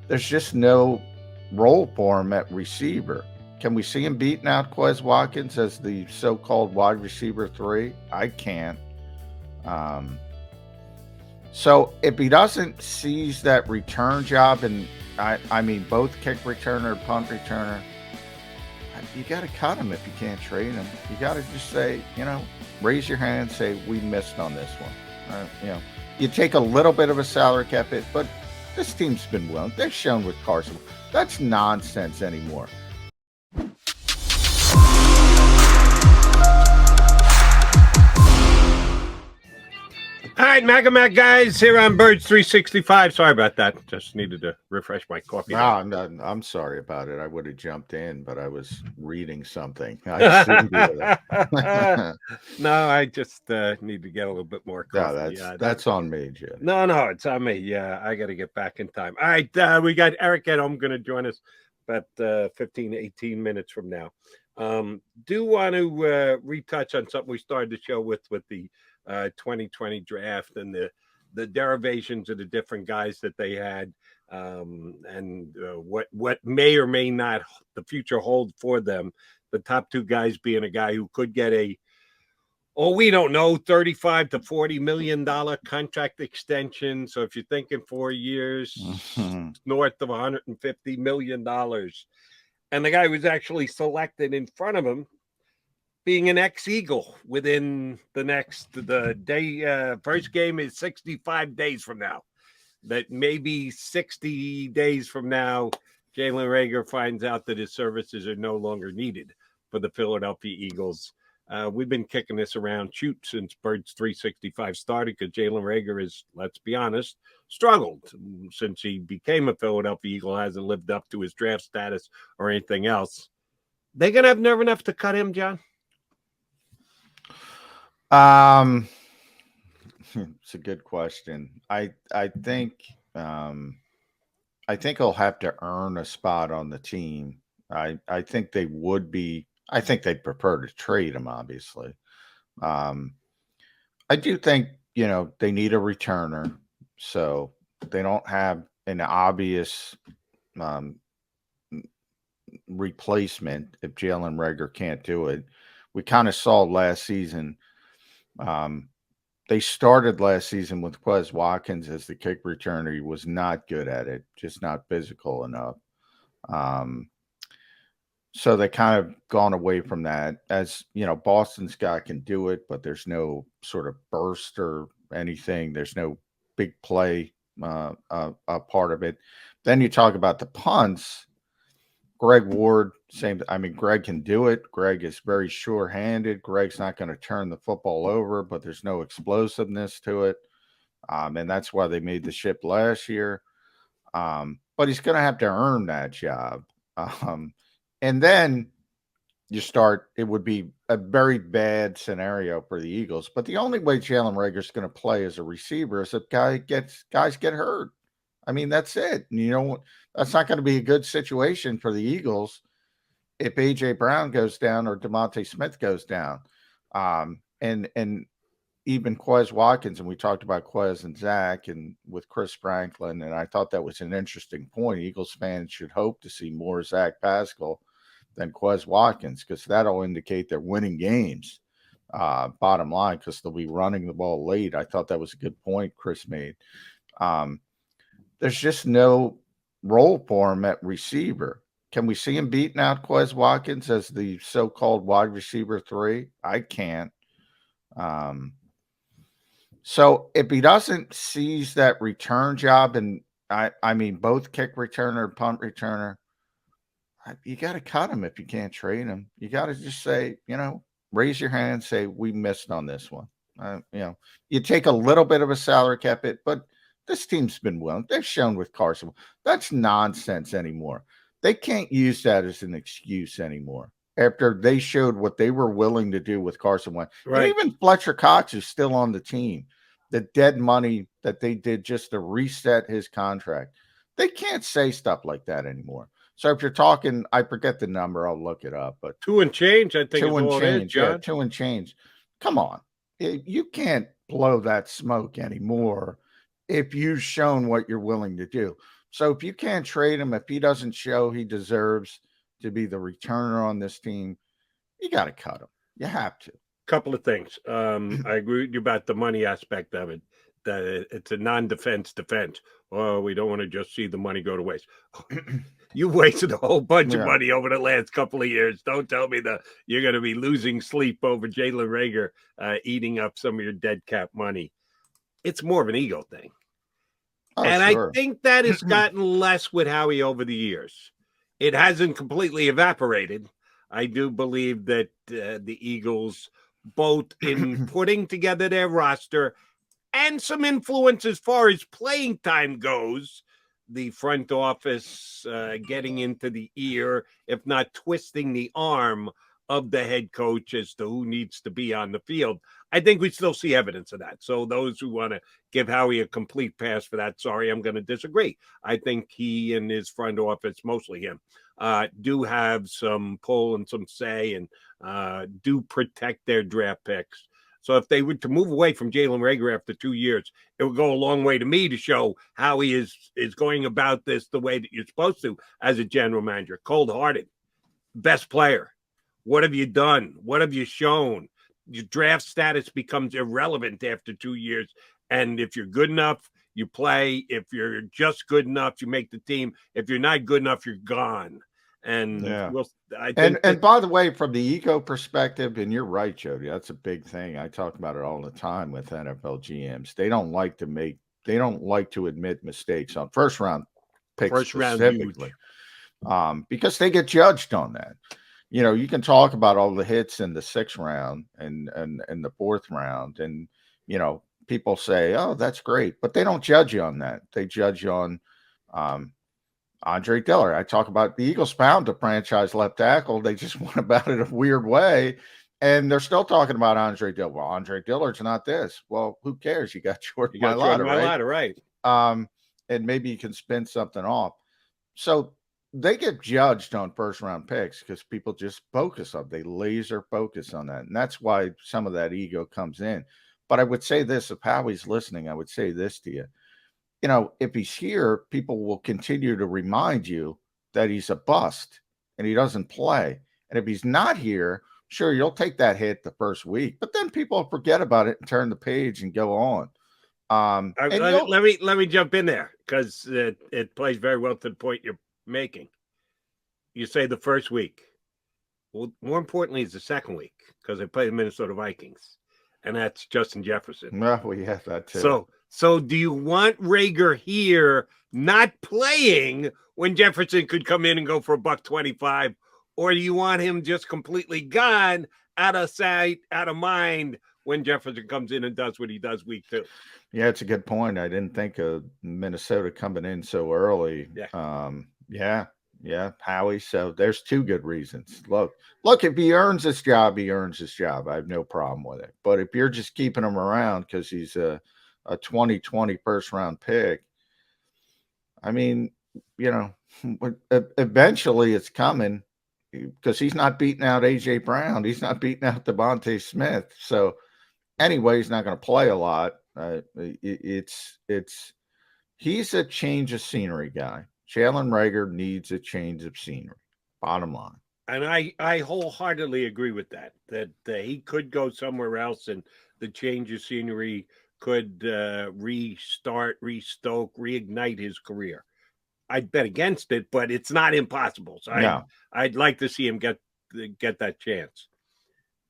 there's just no role for him at receiver. Can we see him beating out Quez Watkins as the so-called wide receiver 3? I can't. Um, so if he doesn't seize that return job, and I mean both kick returner, punt returner, you got to cut him if you can't trade him. You got to just say, raise your hand, say we missed on this one. You take a little bit of a salary cap hit, but this team's been willing. They've shown with Carson. That's nonsense anymore. All right, Maga Mac guys, here on Birds 365. Sorry about that. Just needed to refresh my coffee. No, I'm sorry about it. I would have jumped in, but I was reading something. I No, I just need to get a little bit more coffee. No, that's on me, Jay. No, it's on me. Yeah, I got to get back in time. All right, we got Eric at home going to join us about 15, 18 minutes from now. Do want to retouch on something we started the show with the 2020 draft and the derivations of the different guys that they had, and what may or may not the future hold for them. The top two guys being a guy who could get we don't know, $35 to $40 million contract extension. So if you're thinking 4 years, north of $150 million, and the guy who was actually selected in front of him being an ex-Eagle within the day, first game is 65 days from now. That maybe 60 days from now, Jalen Reagor finds out that his services are no longer needed for the Philadelphia Eagles. We've been kicking this around since Birds 365 started because Jalen Reagor is, let's be honest, struggled since he became a Philadelphia Eagle, hasn't lived up to his draft status or anything else. They going to have nerve enough to cut him, John? It's a good question. I think he'll have to earn a spot on the team. I think they would be. I think they'd prefer to trade him, obviously. I do think they need a returner, so they don't have an obvious replacement if Jalen Reagor can't do it. We kind of saw last season. They started last season with Quez Watkins as the kick returner. He was not good at it, just not physical enough. So they kind of gone away from that. As Boston Scott can do it, but there's no sort of burst or anything. There's no big play part of it. Then you talk about the punts. Greg Ward, same. I mean, Greg can do it. Greg is very sure-handed. Greg's not going to turn the football over, but there's no explosiveness to it. And that's why they made the ship last year. But he's going to have to earn that job. And then it would be a very bad scenario for the Eagles. But the only way Jalen Reagor is going to play as a receiver is if guys get hurt. I mean, that's it. And that's not going to be a good situation for the Eagles if A.J. Brown goes down or DeMonte Smith goes down. And even Quez Watkins, and we talked about Quez and Zach and with Chris Franklin, and I thought that was an interesting point. Eagles fans should hope to see more Zach Pascal than Quez Watkins because that'll indicate they're winning games, bottom line, because they'll be running the ball late. I thought that was a good point Chris made. There's just no role for him at receiver. Can we see him beating out Quez Watkins as the so-called wide receiver 3? I can't. So if he doesn't seize that return job, and I mean both kick returner, punt returner, you got to cut him if you can't trade him. You got to just say, raise your hand, say we missed on this one. You take a little bit of a salary cap hit, but this team's been willing. They've shown with Carson. That's nonsense anymore. They can't use that as an excuse anymore. After they showed what they were willing to do with Carson Wentz. Right. And even Fletcher Cox is still on the team. The dead money that they did just to reset his contract. They can't say stuff like that anymore. So if you're talking, I forget the number, I'll look it up. But 2 and change, I think. 2 and change, yeah, 2 and change. Come on. You can't blow that smoke anymore if you've shown what you're willing to do. So if you can't trade him, if he doesn't show he deserves to be the returner on this team, you got to cut him. You have to. Couple of things. I agree with you about the money aspect of it. That it's a non-defense defense. Oh, we don't want to just see the money go to waste. You wasted a whole bunch of money over the last couple of years. Don't tell me that you're going to be losing sleep over Jalen Reagor eating up some of your dead cap money. It's more of an ego thing. And sure. I think that has gotten less with Howie over the years. It hasn't completely evaporated. I do believe that the Eagles, both in putting together their roster and some influence as far as playing time goes, the front office getting into the ear, if not twisting the arm of the head coach as to who needs to be on the field. I think we still see evidence of that. So those who want to give Howie a complete pass for that, sorry, I'm going to disagree. I think he and his front office, mostly him, do have some pull and some say and do protect their draft picks. So if they were to move away from Jalen Reagor after 2 years, it would go a long way to me to show how he is going about this the way that you're supposed to as a general manager. Cold-hearted, best player. What have you done? What have you shown? Your draft status becomes irrelevant after 2 years. And if you're good enough, you play. If you're just good enough, you make the team. If you're not good enough, you're gone. And I think and by the way, from the ego perspective, and you're right, Jody, that's a big thing. I talk about it all the time with NFL GMs. They don't like to admit mistakes on first round picks specifically, because they get judged on that. You know, you can talk about all the hits in the 6th round and the 4th round, and people say, "Oh, that's great," but they don't judge you on that. They judge you on Andre Dillard. I talk about the Eagles found a franchise left tackle. They just went about it a weird way, and they're still talking about Andre Dillard. Well, Andre Dillard's not this. Well, who cares? You got Jordan Mailata, right? And maybe you can spin something off. So they get judged on first-round picks because people just they laser focus on that, and that's why some of that ego comes in. But I would say this: if Howie's listening, I would say this to you. If he's here, people will continue to remind you that he's a bust and he doesn't play. And if he's not here, sure, you'll take that hit the first week, but then people forget about it and turn the page and go on. Let me jump in there because it plays very well to the point you're making. You say the first week. Well, more importantly, is the second week because they play the Minnesota Vikings, and that's Justin Jefferson. Well, we have that too. So do you want Reagor here not playing when Jefferson could come in and go for $125, or do you want him just completely gone, out of sight, out of mind when Jefferson comes in and does what he does week 2? Yeah, it's a good point. I didn't think of Minnesota coming in so early. Yeah, Howie. So there's 2 good reasons. Look, if he earns his job, he earns his job. I have no problem with it. But if you're just keeping him around because he's a 2020 first-round pick, I mean, eventually it's coming because he's not beating out A.J. Brown. He's not beating out Devontae Smith. So anyway, he's not going to play a lot. He's a change of scenery guy. Jalen Reagor needs a change of scenery, bottom line. And I wholeheartedly agree with that he could go somewhere else and the change of scenery could restart, restoke, reignite his career. I'd bet against it, but it's not impossible. So I'd like to see him get that chance.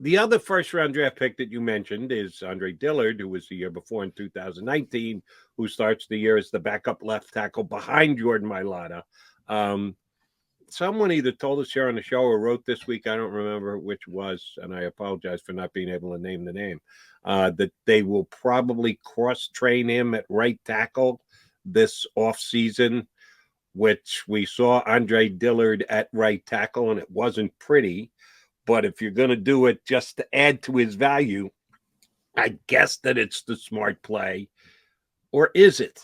The other first-round draft pick that you mentioned is Andre Dillard, who was the year before in 2019, who starts the year as the backup left tackle behind Jordan Mailata. Someone either told us here on the show or wrote this week, I don't remember which was, and I apologize for not being able to name the name, that they will probably cross-train him at right tackle this offseason, which we saw Andre Dillard at right tackle, and it wasn't pretty. But if you're going to do it just to add to his value, I guess that it's the smart play. Or is it?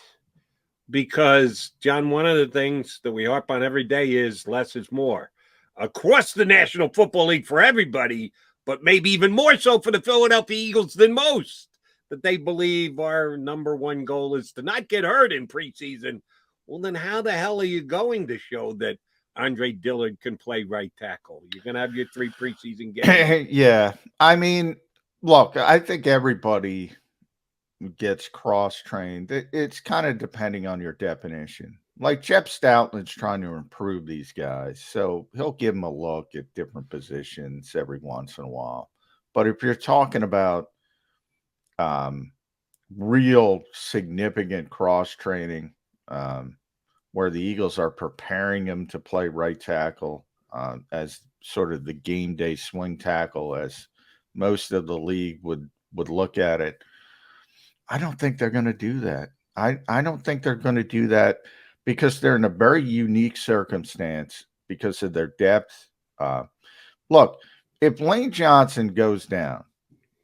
Because, John, one of the things that we harp on every day is less is more. Across the National Football League for everybody, but maybe even more so for the Philadelphia Eagles than most, that they believe our number one goal is to not get hurt in preseason. Well, then how the hell are you going to show that Andre Dillard can play right tackle? You're going to have your 3 preseason games. Yeah. I mean, look, I think everybody gets cross trained. It's kind of depending on your definition. Like Jeff Stoutland's trying to improve these guys, so he'll give them a look at different positions every once in a while. But if you're talking about um, real significant cross training, um, where the Eagles are preparing him to play right tackle as sort of the game day swing tackle, as most of the league would look at it. I don't think they're going to do that. I don't think they're going to do that because they're in a very unique circumstance because of their depth. Uh, Look, if Lane Johnson goes down,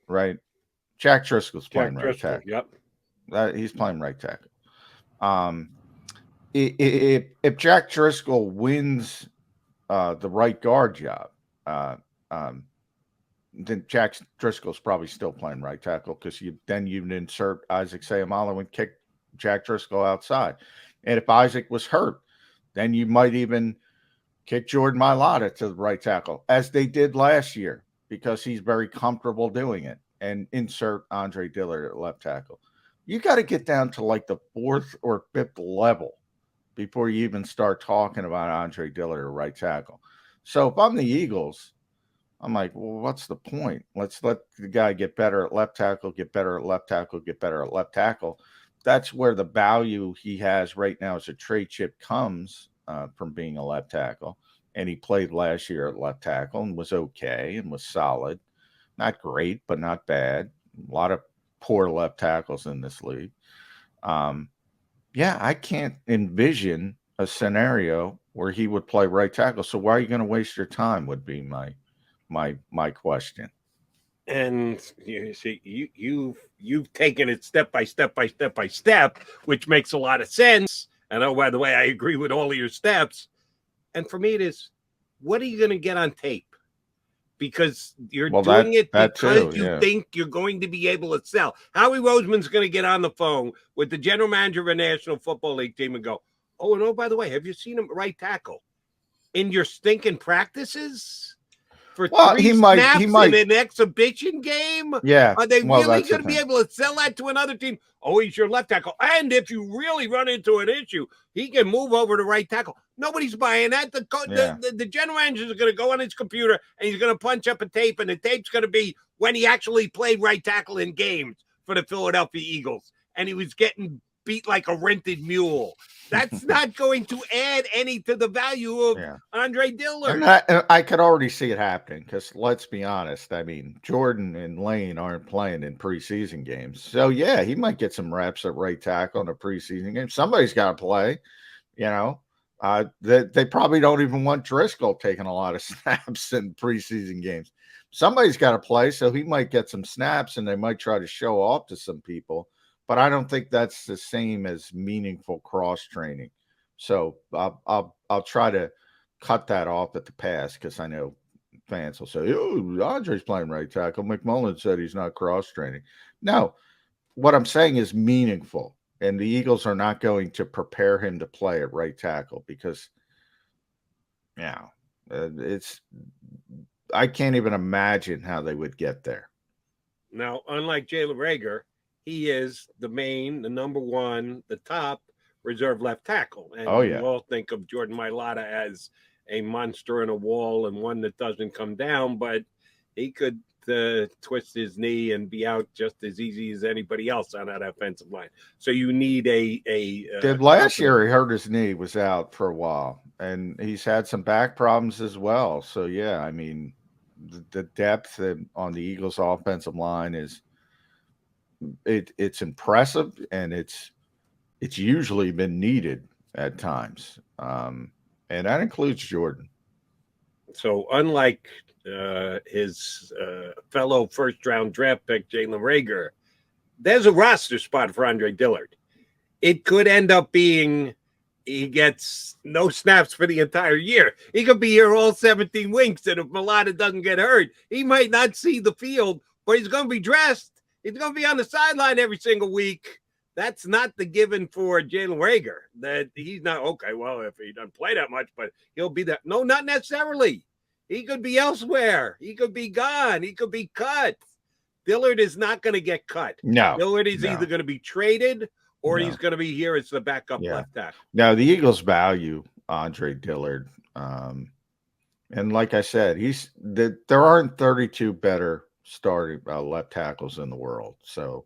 right, Jack Driscoll's playing Jack right Driscoll, tackle. yep. He's playing right tackle. If Jack Driscoll wins the right guard job, uh, um, then Jack Driscoll's probably still playing right tackle because then you'd insert Isaac Sayamalo and kick Jack Driscoll outside. And if Isaac was hurt, then you might even kick Jordan Mailata to the right tackle, as they did last year, because he's very comfortable doing it, and insert Andre Dillard at left tackle. You got to get down to like the 4th or 5th level before you even start talking about Andre Dillard at right tackle. So if I'm the Eagles, I'm like, well, what's the point? Let's let the guy get better at left tackle, get better at left tackle, get better at left tackle. That's where the value he has right now as a trade chip comes from being a left tackle. And he played last year at left tackle and was okay and was solid. Not great, but not bad. A lot of poor left tackles in this league. Yeah, I can't envision a scenario where he would play right tackle. So why are you going to waste your time? Would be my question. And you see, you've taken it step by step by step by step, which makes a lot of sense. And oh, by the way, I agree with all of your steps. And for me, it is, what are you going to get on tape? Because you're doing it because you think you're going to be able to sell. Howie Roseman's going to get on the phone with the general manager of a National Football League team and go, oh, and oh, by the way, have you seen him right tackle in your stinking practices? For 3 snaps in an exhibition game? Yeah. Are they really going to be able to sell that to another team? Oh, he's your left tackle. And if you really run into an issue, he can move over to right tackle. Nobody's buying that. The general manager is going to go on his computer and he's going to punch up a tape, and the tape's going to be when he actually played right tackle in games for the Philadelphia Eagles. And he was getting beat like a rented mule. That's not going to add any to the value of Andre Dillard. And I could already see it happening because let's be honest. I mean, Jordan and Lane aren't playing in preseason games. So, yeah, he might get some reps at right tackle in a preseason game. Somebody's got to play, you know. They probably don't even want Driscoll taking a lot of snaps in preseason games. Somebody's got to play, so he might get some snaps, and they might try to show off to some people. But I don't think that's the same as meaningful cross training. So I'll try to cut that off at the pass because I know fans will say, "Oh, Andre's playing right tackle. McMullen said he's not cross training." No, what I'm saying is meaningful, and the Eagles are not going to prepare him to play at right tackle because, it's. I can't even imagine how they would get there. Now, unlike Jalen Reagor, he is the number one, the top reserve left tackle. And you all think of Jordan Mailata as a monster in a wall and one that doesn't come down, but he could twist his knee and be out just as easy as anybody else on that offensive line. So you need last year he hurt his knee, was out for a while, and he's had some back problems as well. So yeah, I mean, the depth on the Eagles offensive line is it's impressive, and it's usually been needed at times, and that includes Jordan. So unlike his fellow first-round draft pick Jalen Reagor, there's a roster spot for Andre Dillard. It could end up being he gets no snaps for the entire year. He could be here all 17 weeks, and if Mailata doesn't get hurt, he might not see the field, but he's going to be dressed. He's going to be on the sideline every single week. That's not the given for Jalen Reagor. That he's not okay. Well, if he doesn't play that much, but he'll be that. No, not necessarily. He could be elsewhere. He could be gone. He could be cut. Dillard is not going to get cut. No, Dillard is either going to be traded or No. he's going to be here as the backup left tackle. Now the Eagles value Andre Dillard, and like I said, there aren't 32 better starting left tackles in the world. So,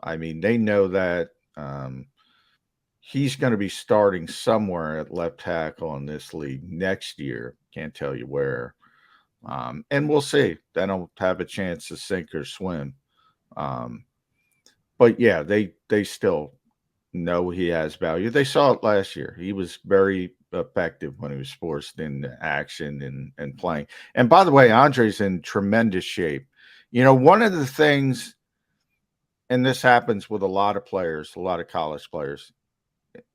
I mean, they know that he's going to be starting somewhere at left tackle in this league next year. Can't tell you where. And we'll see. They don't have a chance to sink or swim. But yeah, they still know he has value. They saw it last year. He was very effective when he was forced into action and playing. And by the way, Andre's in tremendous shape. You know, one of the things, and this happens with a lot of players, a lot of college players,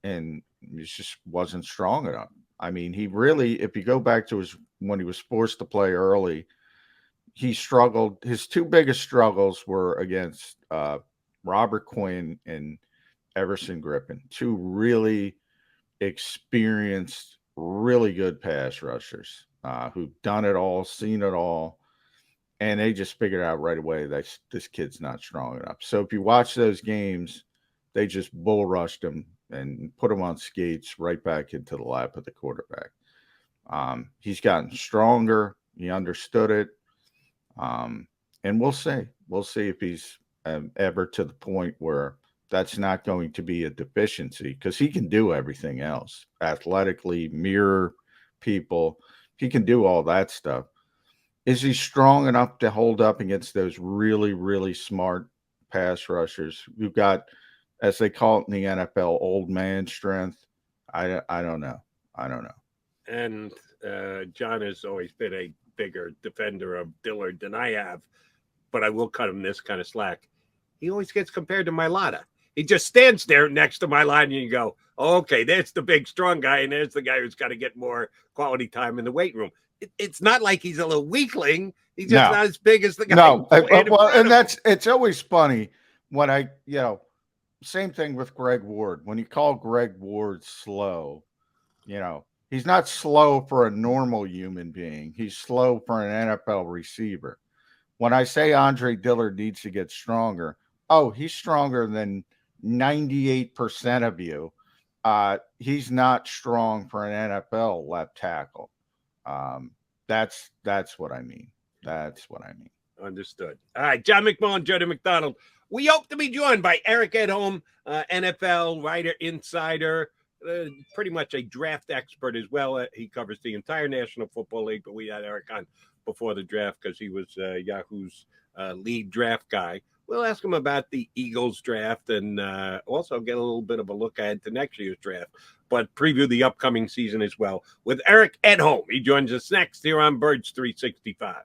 and he just wasn't strong enough. I mean, he really, if you go back to when he was forced to play early, he struggled. His two biggest struggles were against Robert Quinn and Everson Griffin, two really experienced, really good pass rushers who've done it all, seen it all, and they just figured out right away that this kid's not strong enough. So if you watch those games, they just bull rushed him and put him on skates right back into the lap of the quarterback. He's gotten stronger. He understood it. And we'll see. We'll see if he's ever to the point where that's not going to be a deficiency, because he can do everything else athletically, mirror people. He can do all that stuff. Is he strong enough to hold up against those really, really smart pass rushers who've got, as they call it in the NFL, old man strength? I don't know. I don't know. And John has always been a bigger defender of Dillard than I have, but I will cut him this kind of slack. He always gets compared to Mailata. He just stands there next to Mailata, and you go, oh, okay, there's the big, strong guy, and there's the guy who's got to get more quality time in the weight room. It's not like he's a little weakling. He's just not as big as the guy. No, well, and it's always funny when same thing with Greg Ward. When you call Greg Ward slow, he's not slow for a normal human being. He's slow for an NFL receiver. When I say Andre Dillard needs to get stronger, he's stronger than 98% of you. He's not strong for an NFL left tackle. That's what I mean. That's what I mean. Understood. All right, John McMullen, Jody McDonald. We hope to be joined by Eric Edholm, NFL writer, insider, pretty much a draft expert as well. He covers the entire National Football League, but we had Eric on before the draft because he was Yahoo's lead draft guy. We'll ask him about the Eagles draft and also get a little bit of a look ahead to next year's draft, but preview the upcoming season as well with Eric Edholm. He joins us next here on Birds 365.